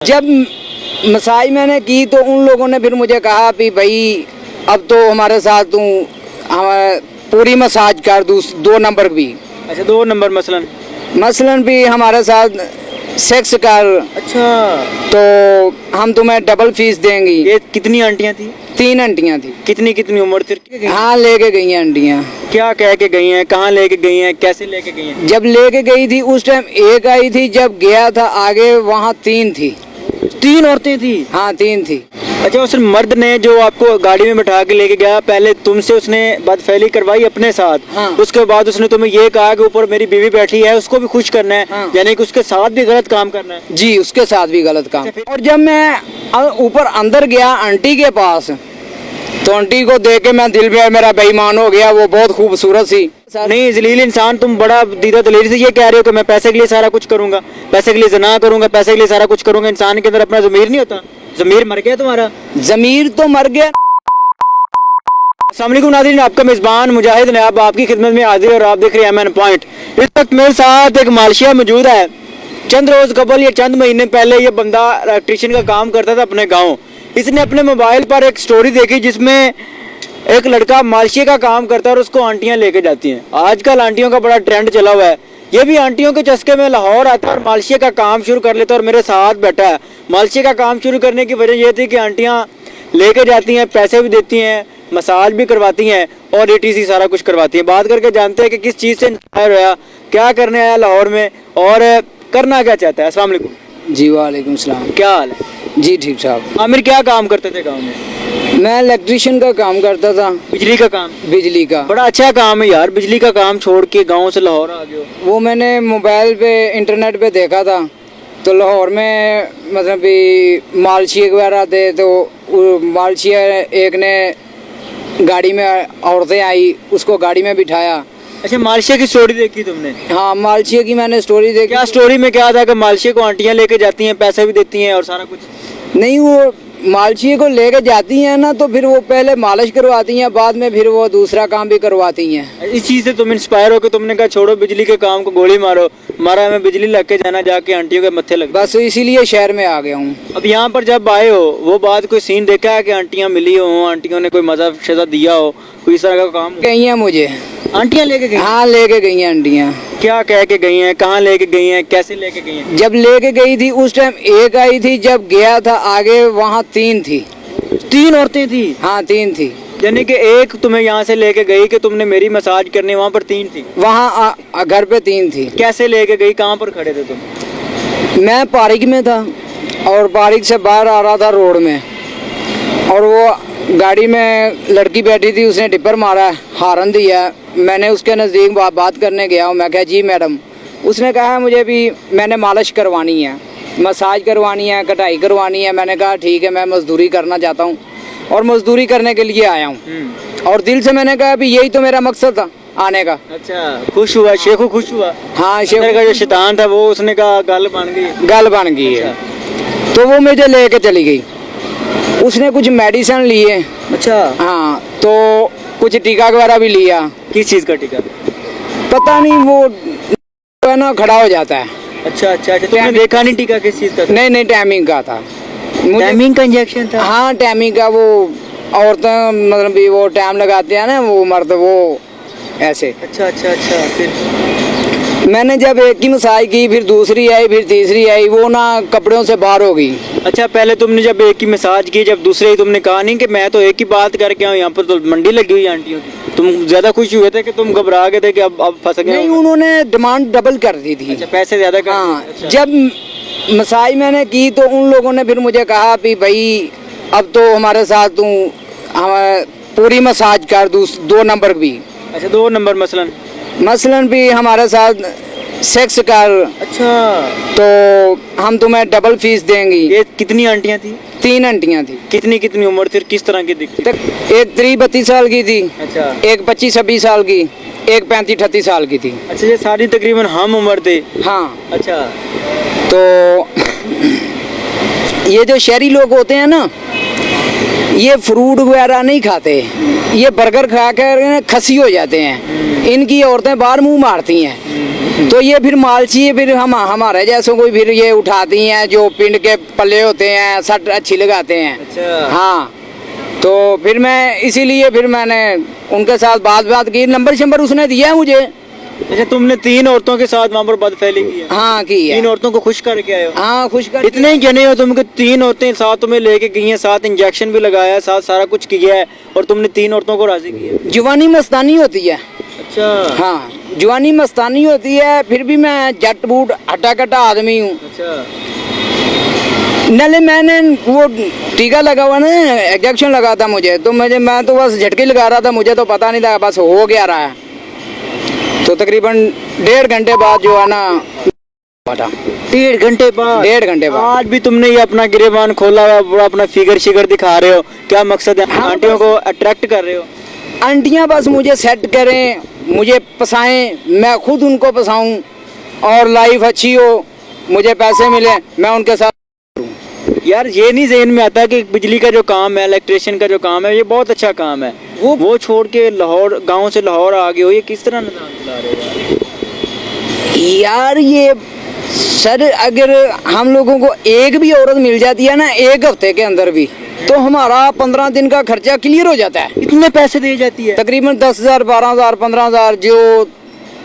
जब मसाज मैंने की तो उन लोगों ने फिर मुझे कहा कि भाई अब तो हमारे साथ तू पूरी मसाज कर, 2 नंबर भी। अच्छा 2 नंबर मसलन भी हमारे साथ सेक्स कर। अच्छा तो हम तुम्हें डबल फीस देंगी। ये कितनी आंटियां थी? 3 आंटियां थी। कितनी कितनी उम्र थी? हाँ लेके गई हैं आंटियां। क्या कह के गई हैं, कहाँ लेके गई हैं, कैसे लेके गई हैं? जब लेके गई थी उस टाइम एक आई थी, जब गया था आगे वहाँ 3 थी। 3 औरतें थी? हाँ 3 थी। अच्छा उस मर्द ने जो आपको गाड़ी में बैठा के लेके गया, पहले तुमसे उसने बदफैली करवाई अपने साथ। हाँ। उसके बाद उसने तुम्हें ये कहा कि ऊपर मेरी बीवी बैठी है, उसको भी खुश करना है। हाँ। यानी कि उसके साथ भी गलत काम करना है। जी उसके साथ भी गलत काम। अच्छा, और जब मैं ऊपर अंदर गया आंटी के पास, तो आंटी को देख के मैं दिल में मेरा बेईमान हो गया। वो बहुत खूबसूरत सी। नहीं जलील इंसान, तुम बड़ा दीदा दलील से ये कह रहे हो कि मैं पैसे के लिए सारा कुछ करूंगा, पैसे के लिए ज़िना करूंगा, पैसे के लिए सारा कुछ करूंगा। इंसान के अंदर अपना ज़मीर नहीं होता? ज़मीर मर गया तुम्हारा? जमीर तो मर गया। अस्सलाम वालेकुम नाज़रीन, आपका मेज़बान मुजाहिद नयाब आपकी खिदमत में हाजिर और आप देख रहे हैं एमएन पॉइंट। इस वक्त मेरे साथ एक मालशिया मौजूद है। चंद रोज़ कबल या चंद महीने पहले ये बंदा इलेक्ट्रिशियन का काम करता था अपने गाँव। इसने अपने मोबाइल पर एक स्टोरी देखी जिसमें एक लड़का मालशिया का काम करता है और उसको आंटियां लेके जाती हैं। आजकल आंटियों का बड़ा ट्रेंड चला हुआ है। ये भी आंटियों के चस्के में लाहौर आता है और मालशिया का काम शुरू कर लेता है और मेरे साथ बैठा है। मालशिया का काम शुरू करने की वजह ये थी कि आंटियां लेके जाती हैं, पैसे भी देती हैं, मसाज भी करवाती हैं और ATC सारा कुछ करवाती हैं। बात करके जानते हैं कि किस चीज़ से इंस्पायर होया, क्या करने आया लाहौर में और करना क्या चाहता है। अस्सलाम वालेकुम। जी वालेकुम सलाम। क्या हाल है? जी ठीक ठाक। आमिर क्या काम करते थे गाँव में? मैं इलेक्ट्रिशियन का काम करता था। बिजली का काम? बिजली का। बड़ा अच्छा काम है यार, बिजली का काम छोड़ के गांव से लाहौर आ गए हो। वो मैंने मोबाइल पे इंटरनेट पे देखा था, तो लाहौर में मतलब भी मालशिया वगैरह थे, तो मालशिया एक ने गाड़ी में औरतें आई, उसको गाड़ी में बिठाया। अच्छा मालशिया की स्टोरी देखी तुमने? हाँ मालशिया की मैंने स्टोरी देखी। क्या स्टोरी में क्या था कि मालशिया को आंटियां लेके जाती हैं, पैसे भी देती हैं और सारा कुछ? नहीं, वो मालशिया को लेके जाती हैं ना, तो फिर वो पहले मालिश करवाती हैं, बाद में फिर वो दूसरा काम भी करवाती हैं। इस चीज़ से तुम इंस्पायर हो कि तुमने कहा छोड़ो बिजली के काम को, गोली मारो, हमारा हमें बिजली लग के जाना, जाके आंटियों के मत्थे लग। बस इसीलिए शहर में आ गया हूँ। अब यहाँ पर जब आए हो वो बात कोई सीन देखा है कि आंटियाँ मिली हो, आंटियों ने कोई मजा शजा दिया हो, कोई इस तरह का काम? गई हैं मुझे आंटियाँ लेके गई? हाँ लेके गई हैं आंटियाँ। क्या कह के गई हैं, कहाँ लेके गई हैं, कैसे लेके गई हैं? जब लेके गई थी उस टाइम एक आई थी, जब गया था आगे वहाँ 3 थी। 3 औरतें थी? हाँ 3 थी। यानी कि एक तुम्हें यहाँ से लेके गई कि तुमने मेरी मसाज करनी, वहाँ पर 3 थी? वहाँ घर पे 3 थी। कैसे लेके गई, कहाँ पर खड़े थे तुम? मैं पारिक में था और पारिक से बाहर आ रहा था रोड में, और वो गाड़ी में लड़की बैठी थी, उसने टिप्पर मारा, हारन दिया। मैंने उसके नज़दीक बात करने गया हूँ। मैं कहा जी मैडम। उसने कहा मुझे भी मैंने मालिश करवानी है, मसाज करवानी है, कटाई करवानी है। मैंने कहा ठीक है, मैं मजदूरी करना चाहता हूँ और मजदूरी करने के लिए आया हूँ। और दिल से मैंने कहा भी यही तो मेरा मकसद था आने का। अच्छा खुश हुआ? शेखू खुश हुआ? हाँ शेखू का जो शैतान था वो उसने कहा गल बन गई। गल बन गई है। तो वो मुझे लेके चली गई। उसने कुछ मेडिसिन लिए। अच्छा हाँ, तो कुछ टीका वगैरह भी लिया। किस चीज़ का टीका? पता नहीं, वो है ना खड़ा हो जाता है। अच्छा अच्छा अच्छा, तुमने देखा नहीं टीका किस चीज़ का? नहीं टाइमिंग का था। टाइमिंग का इंजेक्शन था? हाँ टाइमिंग का। वो औरतें मतलब भी वो टाइम लगाते हैं ना, वो मर्द वो ऐसे। अच्छा अच्छा अच्छा। फिर मैंने जब एक की मसाज की, फिर दूसरी आई, फिर तीसरी आई, वो ना कपड़ों से बाहर हो गई। अच्छा पहले तुमने जब एक की मसाज की, जब दूसरे ही तुमने कहा नहीं कि मैं तो एक ही बात करके आऊँ, यहाँ पर तो मंडी लगी हुई आंटियों की। तुम ज्यादा खुश हुए थे कि तुम घबरा गए थे कि अब फंस गए? नहीं, उन्होंने डिमांड डबल कर दी थी। अच्छा पैसे ज्यादा कर? हाँ। अच्छा। जब मसाज मैंने की तो उन लोगों ने फिर मुझे कहा कि भाई अब तो हमारे साथ तू पूरी मसाज कर, 2 नंबर भी। अच्छा 2 नंबर मसलन भी हमारे साथ सेक्स कर। अच्छा। तो हम तुम्हें डबल फीस देंगी। ये कितनी आंटियां थी? 3 आंटियां थी। कितनी कितनी उम्र थी, किस तरह की दिखती? एक 32 साल की थी। अच्छा। एक 25-26 साल की, एक 35-38 साल की थी। अच्छा ये सारी तकरीबन हम उम्र थे? हाँ। अच्छा। तो ये जो शहरी लोग होते हैं ना, ये फ्रूट वगैरह नहीं खाते, ये बर्गर खा कर खसी हो जाते हैं। इनकी औरतें बाहर मुंह मारती हैं, तो ये फिर मालची, फिर हम हमारे जैसों को फिर ये उठाती हैं, जो पिंड के पल्ले होते हैं, सट अच्छी लगाते हैं। अच्छा। हाँ, तो फिर मैं इसीलिए फिर मैंने उनके साथ बात की, नंबर शंबर उसने दिया है मुझे। अच्छा, तुमने 3 औरतों के साथ वहाँ पर बदफैली की है? हाँ, की है। 3 औरतों को खुश करके आए हो? हाँ, खुश कर। इतने ही जने हो तुम कि 3 औरतें साथ तुम्हें लेके गई हैं, साथ इंजेक्शन भी लगाया है, साथ सारा कुछ किया है, और तुमने 3 औरतों को राजी किया? जवानी मस्तानी होती है। अच्छा। हाँ, जवानी मस्तानी होती है, फिर भी मैं जट बूट हटा कटा आदमी हूँ। अच्छा। नले मैंने वो टीका लगा हुआ ना, इंजेक्शन लगा था मुझे, तो मैं तो बस झटके लगा रहा था, मुझे तो पता नहीं था, बस हो गया रहा है। तो तकरीबन 1.5 घंटे बाद जो है ना, 1.5 घंटे बाद? 1.5 घंटे बाद। आज भी तुमने ये अपना गिरेबान खोला हुआ, पूरा अपना फिगर शिगर दिखा रहे हो, क्या मकसद है? हाँ, आंटियों को अट्रैक्ट कर रहे हो? आंटियाँ बस मुझे सेट करें, मुझे पसाएं, मैं खुद उनको पसाऊं, और लाइफ अच्छी हो, मुझे पैसे मिले, मैं उनके साथ। यार ये नहीं ज़हन में आता कि बिजली का जो काम है, इलेक्ट्रिशियन का जो काम है, ये बहुत अच्छा काम है, वो छोड़ के लाहौर, गांव से लाहौर आ गए हो, ये किस तरह निजाम चला रहे हो यार? ये सर, अगर हम लोगों को एक भी औरत मिल जाती है ना, 1 हफ्ते के अंदर भी, तो हमारा 15 दिन का खर्चा क्लियर हो जाता है। इतने पैसे दे जाती है? तकरीबन 10,000, 12,000, 15,000, जो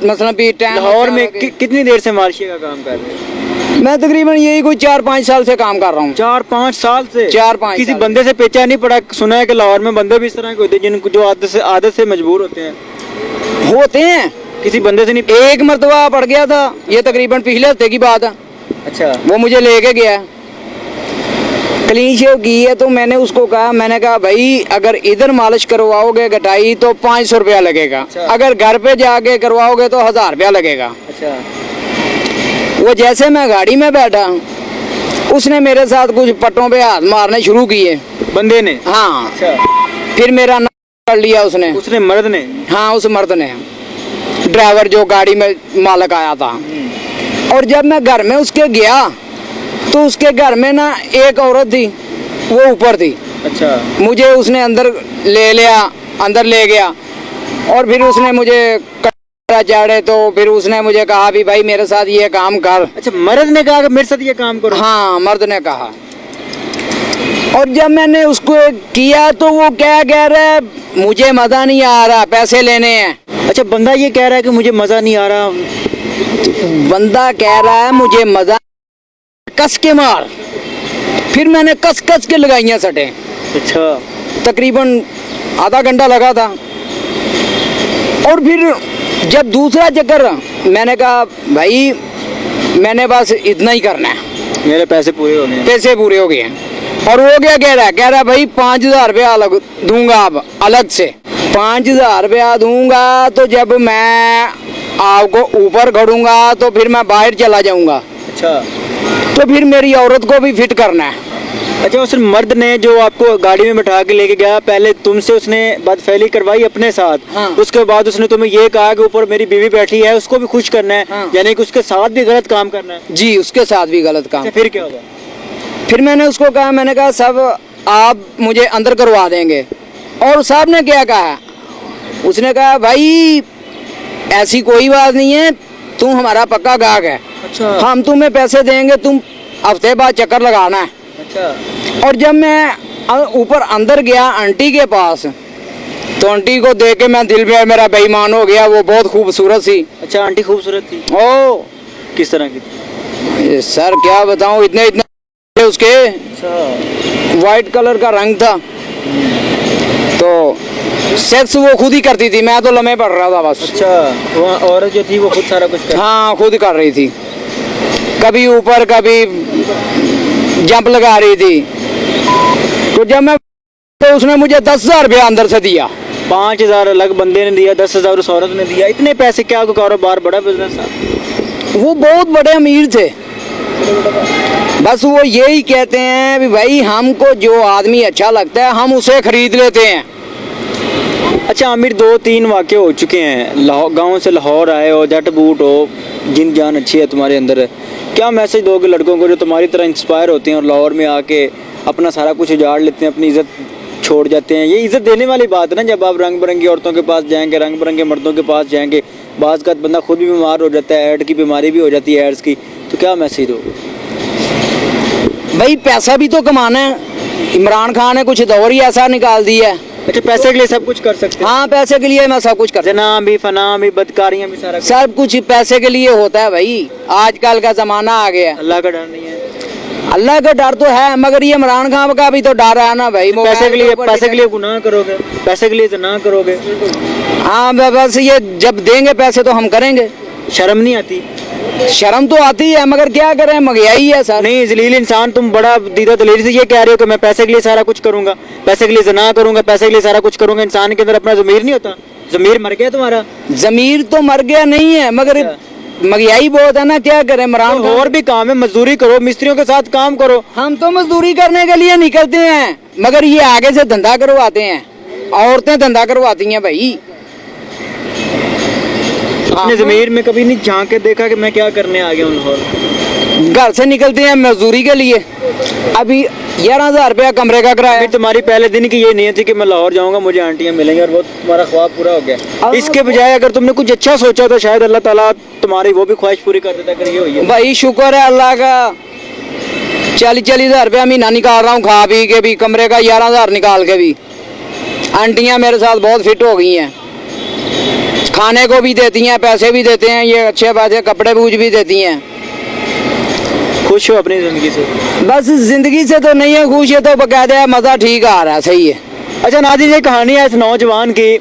मतलब भी टाइम। लाहौर में कितनी देर से मार्शिया का काम कर रहे हो? मैं तकरीबन यही कोई 4-5 साल से काम कर रहा हूँ। 4-5 साल से? 4-5 किसी साल। बंदे से पेचा नहीं पड़ा? सुना है कि लाहौर में बंदे भी इस तरह के होते हैं जिनको, जो आदत से मजबूर होते हैं। किसी बंदे से नहीं? एक मरतबा पड़ गया था, ये तकरीबन पिछले हफ्ते की बात है। अच्छा। वो मुझे लेके गया, क्लीन शेव की है, तो मैंने उसको कहा, मैंने कहा भाई अगर इधर मालिश करवाओगे गटाई तो 500 रुपया लगेगा। अच्छा। अगर घर पे जाके करवाओगे तो 1000 रुपया लगेगा। अच्छा। वो जैसे मैं गाड़ी में बैठा, उसने मेरे साथ कुछ पट्टों पे हाथ मारने शुरू किए, बंदे ने। हाँ। अच्छा। फिर मेरा नाम कर लिया उसने मर्द ने? हाँ, उस मर्द ने, ड्राइवर जो गाड़ी में मालिक आया था। और जब मैं घर में उसके गया, तो उसके घर में ना एक औरत थी, वो ऊपर थी। अच्छा। मुझे उसने अंदर ले लिया, अंदर ले गया, और फिर उसने मुझे चाड़े, तो फिर उसने मुझे कहा भी भाई मेरे साथ ये काम कर। अच्छा, मर्द ने कहा कि मेरे साथ ये काम करो? हाँ, मर्द ने कहा। और जब मैंने उसको किया तो वो क्या कह रहा है, मुझे मजा नहीं आ रहा, पैसे लेने हैं। अच्छा, बंदा ये कह रहा है कि मुझे मजा नहीं आ रहा? बंदा कह रहा है मुझे मजा, कस के मार। फिर मैंने कस के लगाइयां सटे। अच्छा। तकरीबन आधा घंटा लगा था। और फिर जब दूसरा चक्कर, मैंने कहा भाई मैंने बस इतना ही करना है, मेरे पैसे पूरे हो गए। पैसे पूरे हो गए हैं। और वो क्या कह रहा है भाई 5,000 रुपया अलग दूंगा, अब अलग से 5,000 रुपया दूंगा, तो जब मैं आपको ऊपर खड़ूंगा तो फिर मैं बाहर चला जाऊंगा। अच्छा। तो फिर मेरी औरत को भी फिट करना है। अच्छा, उस मर्द ने जो आपको गाड़ी में बैठा के लेके गया, पहले तुमसे उसने बदफैली करवाई अपने साथ। हाँ। उसके बाद उसने तुम्हें ये कहा कि ऊपर मेरी बीवी बैठी है, उसको भी खुश करना है। हाँ। यानी कि उसके साथ भी गलत काम करना है? जी, उसके साथ भी गलत काम। अच्छा, फिर क्या होगा? फिर मैंने उसको कहा, मैंने कहा सब आप मुझे अंदर करवा देंगे। और साहब ने क्या कहा, उसने कहा भाई ऐसी कोई बात नहीं है, तू हमारा पक्का गाहक है। अच्छा। हम तुम्हें पैसे देंगे, तुम हफ्ते बाद चक्कर लगाना है। अच्छा। और जब मैं ऊपर अंदर गया आंटी के पास, तो आंटी को देख के मैं दिल में मेरा बेईमान हो गया। वो बहुत खूबसूरत थी। अच्छा, आंटी खूबसूरत थी? ओ, किस तरह की थी? सर क्या बताऊं, इतने उसके वाइट कलर का रंग था। तो सेक्स वो खुद ही करती थी, मैं तो लम्हे पड़ रहा था बस। अच्छा, वो औरत जो थी वो खुद सारा कुछ कर? हाँ, खुद कर रही थी, कभी ऊपर कभी जंप लगा रही थी। तो जब मैं, तो उसने मुझे 10,000 रुपया अंदर से दिया। 5,000 अलग बंदे ने दिया, 10,000 उस औरत ने दिया। इतने पैसे क्या आपको कारोबार बड़ा बिजनेस था? वो बहुत बड़े अमीर थे। बस वो यही कहते हैं भी भाई हमको जो आदमी अच्छा लगता है हम उसे खरीद लेते हैं। अच्छा आमिर, 2-3 वाक़े हो चुके हैं, गांव से लाहौर आए हो, जट बूट हो, जिन जान अच्छी है तुम्हारे अंदर, क्या मैसेज दोगे लड़कों को जो तुम्हारी तरह इंस्पायर होते हैं और लाहौर में आके अपना सारा कुछ उजाड़ लेते हैं, अपनी इज्जत छोड़ जाते हैं। ये इज्जत देने वाली बात है ना, जब आप रंग बिरंगी औरतों के पास जाएंगे, रंग बिरंगे मर्दों के पास जाएंगे, बाज़ का बंदा खुद भी बीमार हो जाता है, एड की बीमारी भी हो जाती है एड्स की, तो क्या मैसेज दोगे? भाई पैसा भी तो कमाना है। इमरान खान ने कुछ दौर ही ऐसा निकाल दिया है। अच्छा, पैसे के लिए सब कुछ कर सकते हैं? हाँ, पैसे के लिए मैं सब कुछ कर, जना भी, फना भी, बदकारियाँ भी, सारा कुछ। सब कुछ पैसे के लिए होता है भाई। आजकल का जमाना आ गया है। अल्लाह का डर नहीं है? अल्लाह का डर तो है, मगर ये इमरान खान का भी तो डर है ना भाई। पैसे के लिए गुनाह करोगे, पैसे के लिए जना करोगे? हाँ, बस ये जब देंगे पैसे तो हम करेंगे। शर्म नहीं आती? शर्म तो आती है, मगर क्या करें, महंगाई है सर। नहीं, जलील इंसान, तुम बड़ा दीदा दलेरी से ये कह रहे हो कि मैं पैसे के लिए सारा कुछ करूंगा, पैसे के लिए जना करूंगा, पैसे के लिए सारा कुछ करूंगा। इंसान के अंदर अपना ज़मीर नहीं होता? ज़मीर मर गया तुम्हारा? जमीर तो मर गया नहीं है, मगर महंगाई बहुत है ना, क्या करें इमरान खान। और भी काम है, मजदूरी करो, मिस्त्रियों के साथ काम करो। हम तो मजदूरी करने के लिए निकलते हैं, मगर ये आगे से धंधा करवाते हैं, औरतें धंधा करवाती हैं भाई। अपने ज़मीर में कभी नहीं झांक के देखा कि मैं क्या करने आ गया हूँ लाहौर? घर से निकलते हैं मजदूरी के लिए। अभी 11,000 रुपया कमरे का किराया। फिर तुम्हारी पहले दिन की ये नीयत थी कि मैं लाहौर जाऊंगा, मुझे आंटियां मिलेंगी, और वो तुम्हारा ख्वाब पूरा हो गया। इसके बजाय अगर तुमने कुछ अच्छा सोचा तो शायद अल्लाह ताला तुम्हारी वो भी ख्वाहिश पूरी कर देता। अगर ये हुई है भाई, शुक्र है अल्लाह का। 40,000 रुपया महीना निकाल रहा हूँ, खा पी के भी, कमरे का 11,000 निकाल के भी। आंटियां मेरे साथ बहुत फिट हो गई हैं, खाने को भी देती हैं, पैसे भी देते हैं, ये अच्छे बातें, कपड़े बूझ भी देती हैं। खुश हो अपनी ज़िंदगी से? बस जिंदगी से तो नहीं है खुश, है तो बकायदा मज़ा ठीक आ रहा है, सही है। अच्छा नाज़रीन, ये कहानी है इस नौजवान की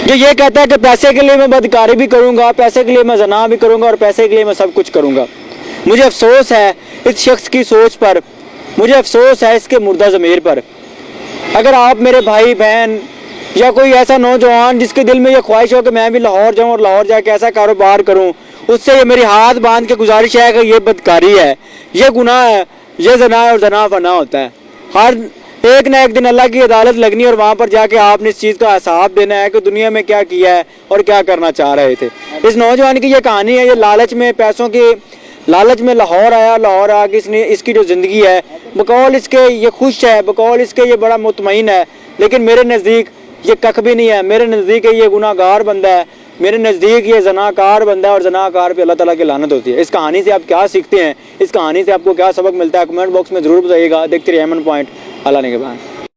जो ये कहता है कि पैसे के लिए मैं बदकारी भी करूंगा, पैसे के लिए मैं जना भी करूंगा, और पैसे के लिए मैं सब कुछ करूंगा। मुझे अफसोस है इस शख्स की सोच पर, मुझे अफसोस है इसके मुर्दा ज़मीर पर। अगर आप मेरे भाई बहन या कोई ऐसा नौजवान जिसके दिल में ये ख्वाहिश हो कि मैं भी लाहौर जाऊं और लाहौर जाके ऐसा कारोबार करूं, उससे ये मेरी हाथ बांध के गुजारिश है कि ये बदकारी है, ये गुनाह है, ये जना है, और जना फना होता है। हर एक ना एक दिन अल्लाह की अदालत लगनी, और वहाँ पर जाके आपने इस चीज़ का हिसाब देना है कि दुनिया में क्या किया है और क्या करना चाह रहे थे। इस नौजवान की ये कहानी है। ये लालच में, पैसों के लालच में लाहौर आया, लाहौर आके इसने इसकी जो ज़िंदगी है, बकौल इसके ये खुश है, बकौल इसके ये बड़ा मुतमईन है, लेकिन मेरे नज़दीक ये कख भी नहीं है। मेरे नज़दीक ये गुनाहगार बंदा है, मेरे नज़दीक ये जनाकार बंदा है, और जनाकार पे अल्लाह ताला की लानत होती है। इस कहानी से आप क्या सीखते हैं, इस कहानी से आपको क्या सबक मिलता है, कमेंट बॉक्स में ज़रूर बताइएगा। देखते रहिए अमन पॉइंट। अल्लाह ने के बाद।